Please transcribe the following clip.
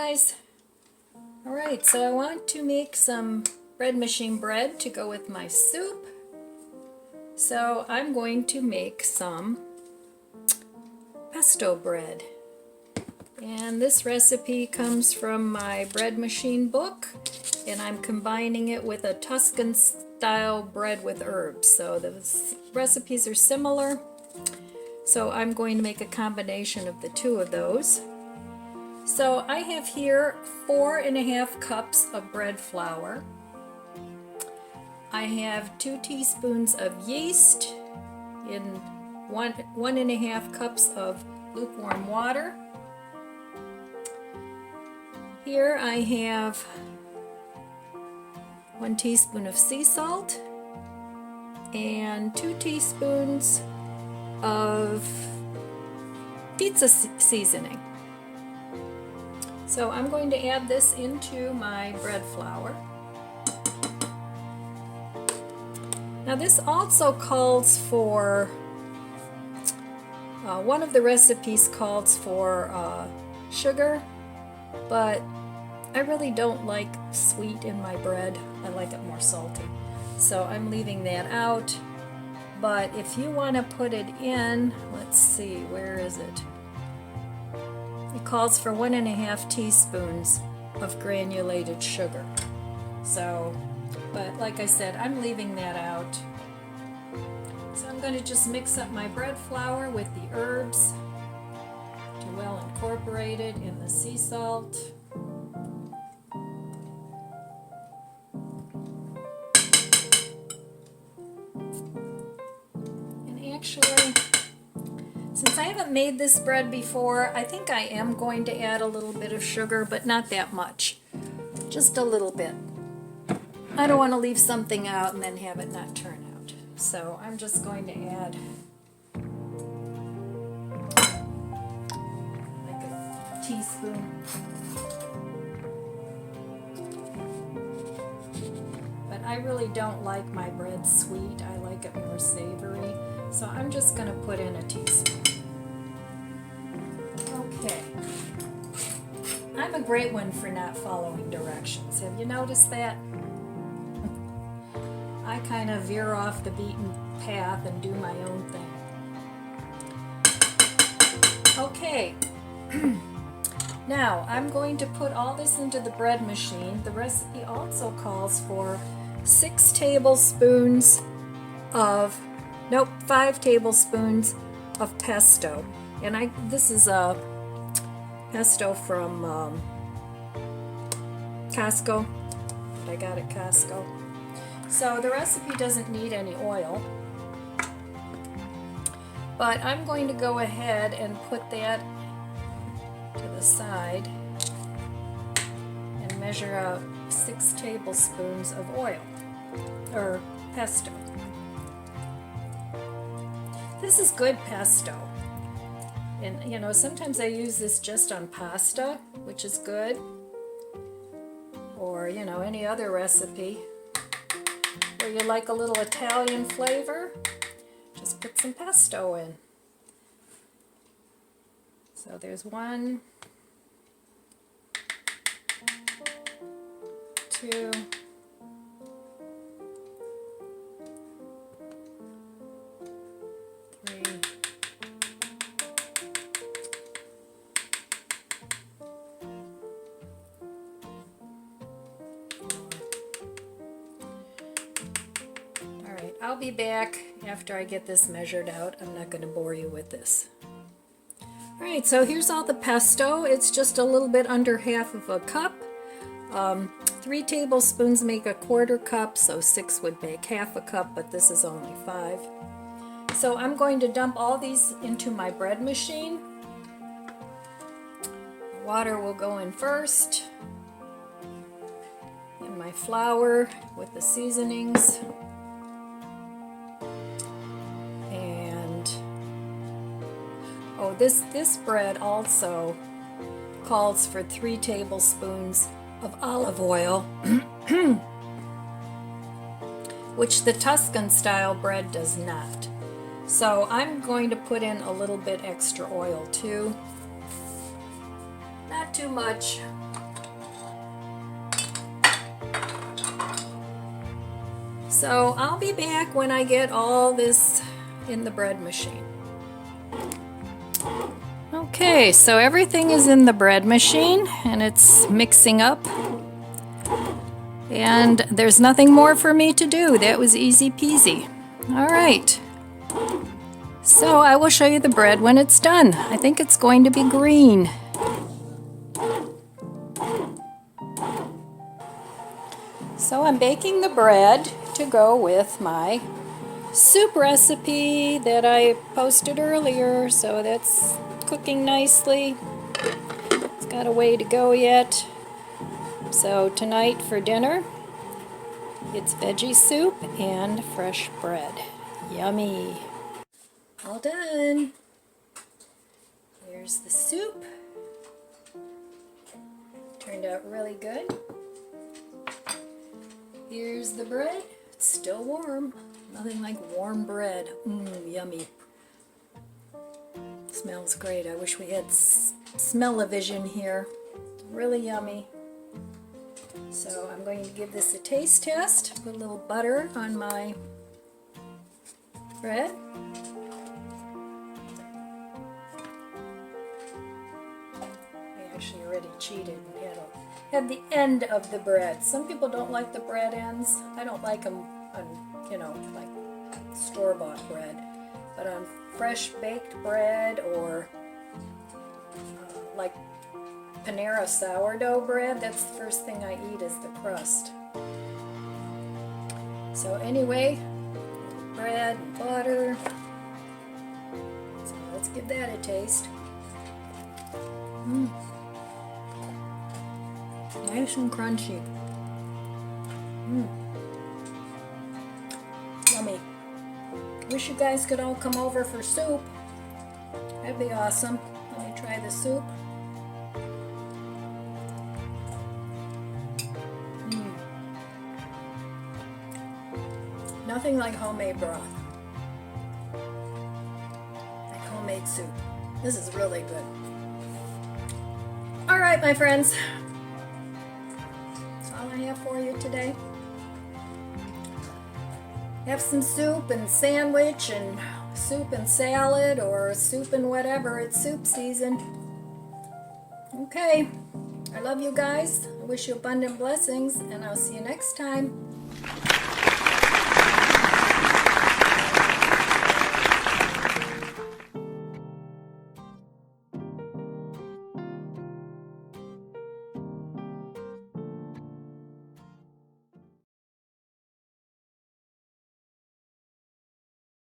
guys. Alright, so I want to make some bread machine bread to go with my soup. So I'm going to make some pesto bread. And this recipe comes from my bread machine book, and I'm combining it with a Tuscan style bread with herbs. So the recipes are similar. So I'm going to make a combination of the two of those. So I have here 4½ cups of bread flour. I have 2 teaspoons of yeast in 1½ cups of lukewarm water. Here I have 1 teaspoon of sea salt and 2 teaspoons of pizza seasoning. So I'm going to add this into my bread flour. Now this also calls for, one of the recipes calls for sugar, but I really don't like sweet in my bread. I like it more salty. So I'm leaving that out. But if you want to put it in, let's see, where is it? It calls for 1½ teaspoons of granulated sugar. So, but like I said, I'm leaving that out. So I'm going to just mix up my bread flour with the herbs to well incorporate it in the sea salt. And actually, since I haven't made this bread before, I think I am going to add a little bit of sugar, but not that much. Just a little bit. I don't want to leave something out and then have it not turn out. So I'm just going to add like a teaspoon. But I really don't like my bread sweet. I like it more savory. So I'm just going to put in a teaspoon. Okay. I'm a great one for not following directions. Have you noticed that? I kind of veer off the beaten path and do my own thing. Okay. Now I'm going to put all this into the bread machine. The recipe also calls for 5 tablespoons of pesto. And this is a pesto from Costco that I got at Costco. So the recipe doesn't need any oil, but I'm going to go ahead and put that to the side and measure out 6 tablespoons of oil, or pesto. This is good pesto. And you know, sometimes I use this just on pasta, which is good, or you know, any other recipe where you like a little Italian flavor, just put some pesto in. So there's 1, 2, 3, 4. Alright, I'll be back after I get this measured out. I'm not going to bore you with this. Alright, so here's all the pesto. It's just a little bit under half of a cup. 3 tablespoons make a 1/4 cup, so 6 would make half a cup, but this is only 5. So I'm going to dump all these into my bread machine. Water will go in first, and my flour with the seasonings. And oh, this bread also calls for 3 tablespoons of olive oil, which the Tuscan style bread does not. So I'm going to put in a little bit extra oil too. Not too much. So I'll be back when I get all this in the bread machine. Okay, so everything is in the bread machine and it's mixing up. And there's nothing more for me to do. That was easy peasy. All right. So I will show you the bread when it's done. I think it's going to be green. So I'm baking the bread to go with my soup recipe that I posted earlier. So that's cooking nicely. It's got a way to go yet. So tonight for dinner, it's veggie soup and fresh bread. Yummy. All done. Here's the soup. Turned out really good. Here's the bread. It's still warm. Nothing like warm bread. Yummy. Smells great. I wish we had smell-o-vision here. Really yummy. So I'm going to give this a taste test. Put a little butter on my bread. I actually already cheated and had the end of the bread. Some people don't like the bread ends. I don't like them on, you know, like store-bought bread. But on fresh baked bread or like Panera sourdough bread, that's the first thing I eat is the crust. So anyway, bread and butter. So let's give that a taste. Nice and crunchy. Yummy. Wish you guys could all come over for soup. That'd be awesome. Let me try the soup. Nothing like homemade broth. Like homemade soup. This is really good. All right, my friends. That's all I have for you today. Have some soup and sandwich and soup and salad or soup and whatever. It's soup season. Okay. I love you guys. I wish you abundant blessings and I'll see you next time.